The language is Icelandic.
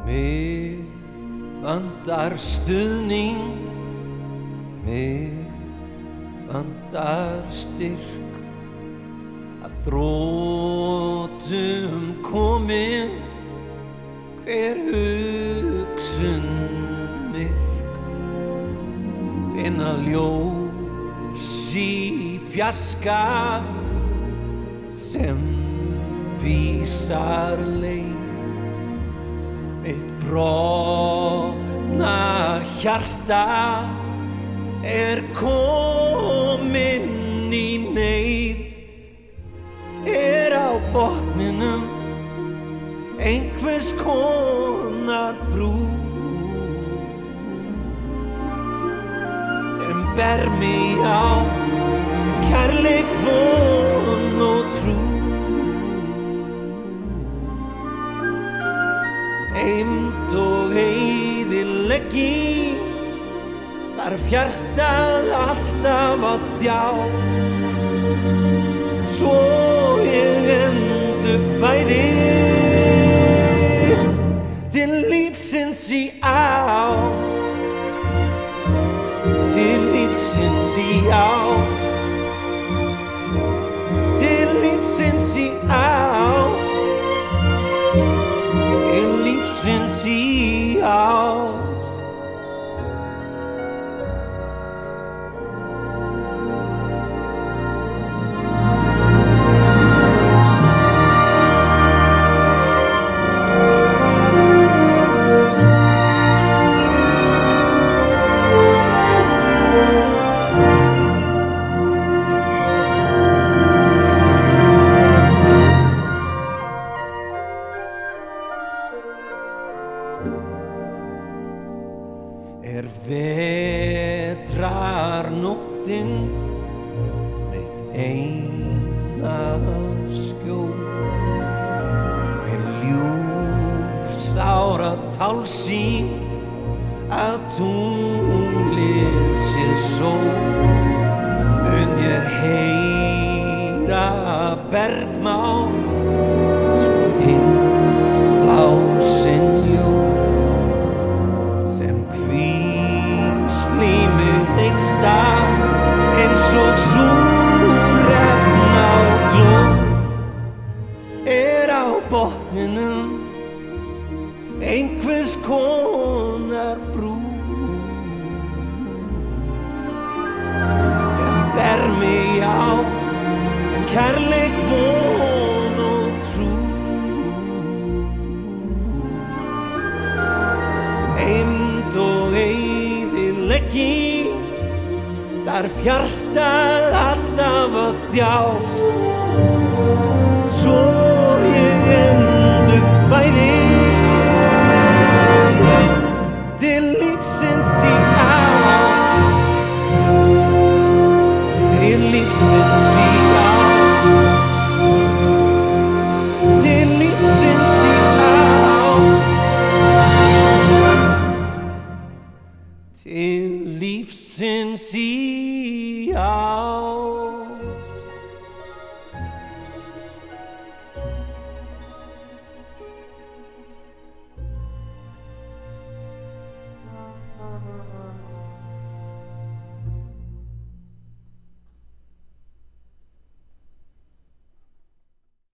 Mig vantar stuðning, mig vantar styrk, að þrotum komin hver hugsun myrk, finna ljós í fjarska sem vísar leið. Mitt brotna hjarta komin í neyð, á botninum einhvers konar brú sem ber mig á kærleik, von og trú. Eymd og eyðilegging þarf hjartað alltaf að þjást, svo ég endurfæðist til lífsins í ást, til lífsins í ást, til lífsins í ást, til lífsins í ást. Vetrarnóttin mitt eina skjól, ljúfsára tálsýn að tunglið sé sól. Mun ég heyra bergmál, svo innblásin ljós sem hvísl í mig neista, eins og súrefni á gló. Á botninum einhvers konar brú sem ber mig á kærleik, von og trú. Eymd og eyðilegging þarf hjartað alltaf að þjást, svo ég endurfæðist